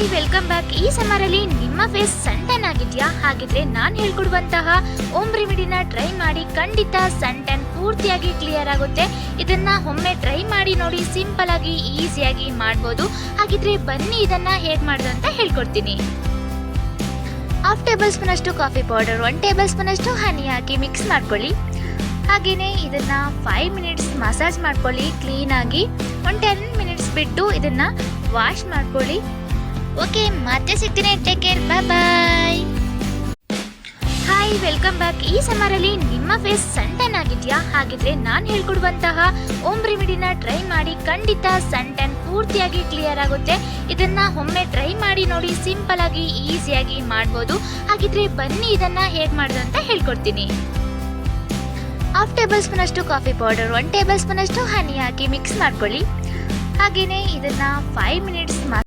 Hi welcome back. ಈ ಸಮರಲ್ಲಿ ನಿಮ್ಮ ಫೇಸ್ ಸನ್ ಟ್ಯಾನ್ ಆಗಿದೆಯಾ? ಹಾಗಿದ್ರೆ ನಾನು ಹೇಳ್ಕೊಡುವಂತಹ ಓಮ್ ರೆಮಿಡಿನ ಟ್ರೈ ಮಾಡಿ, ಖಂಡಿತ ಸನ್ ಟ್ಯಾನ್ ಪೂರ್ತಿಯಾಗಿ ಕ್ಲಿಯರ್ ಆಗುತ್ತೆ. ಇದನ್ನ ಒಮ್ಮೆ ಟ್ರೈ ಮಾಡಿ ನೋಡಿ, ಸಿಂಪಲ್ ಆಗಿ ಈಸಿಯಾಗಿ ಮಾಡ್ಬೋದು. ಹಾಗಿದ್ರೆ ಬನ್ನಿ ಇದನ್ನ ಹೇಗೆ ಮಾಡೋದು ಅಂತ ಹೇಳ್ಕೊಡ್ತೀನಿ. 1/2 ಟೇಬಲ್ ಸ್ಪೂನ್ ಅಷ್ಟು ಕಾಫಿ ಪೌಡರ್, 1 ಟೇಬಲ್ ಸ್ಪೂನ್ ಅಷ್ಟು ಹನಿ ಹಾಕಿ ಮಿಕ್ಸ್ ಮಾಡ್ಕೊಳ್ಳಿ. ಹಾಗೆಯೇ ಇದನ್ನ 5 ಮಿನಿಟ್ಸ್ ಮಸಾಜ್ ಮಾಡ್ಕೊಳ್ಳಿ ಕ್ಲೀನಾಗಿ. 10 ಮಿನಿಟ್ಸ್ ಬಿಟ್ಟು ಇದನ್ನ ವಾಶ್ ಮಾಡ್ಕೊಳ್ಳಿ. ಓಕೆ, ಮತ್ತೆ ಸಿಗ್ತೀನಿ. Take care, bye bye. Hi welcome back. ಈ ಸಮರಲ್ಲಿ ನಿಮ್ಮ ಫೇಸ್ ಸನ್ ಟ್ಯಾನ್ ಆಗಿದೆಯಾ? ಹಾಗಿದ್ರೆ ನಾನು ಹೇಳ್ಕೊಡುವಂತಹ ಓಮ್ ರೆಮಿಡಿನ ಟ್ರೈ ಮಾಡಿ, ಖಂಡಿತ ಸನ್ ಟ್ಯಾನ್ ಪೂರ್ತಿಯಾಗಿ ಕ್ಲಿಯರ್ ಆಗುತ್ತೆ. ಇದನ್ನ ಒಮ್ಮೆ ಟ್ರೈ ಮಾಡಿ ನೋಡಿ, ಸಿಂಪಲ್ ಆಗಿ ಈಸಿಯಾಗಿ ಮಾಡ್ಬೋದು. ಹಾಗಿದ್ರೆ ಬನ್ನಿ ಇದನ್ನ ಹೇಗೆ ಮಾಡೋದು ಅಂತ ಹೇಳ್ಕೊಡ್ತೀನಿ. 1/2 ಟೇಬಲ್ ಸ್ಪೂನ್ ಅಷ್ಟು ಕಾಫಿ ಪೌಡರ್, 1 ಟೇಬಲ್ ಸ್ಪೂನ್ ಅಷ್ಟು ಹನಿ ಹಾಕಿ ಮಿಕ್ಸ್ ಮಾಡ್ಕೊಳ್ಳಿ. ಹಾಗೆಯೇ ಇದನ್ನ 5 ಮಿನಿಟ್ಸ್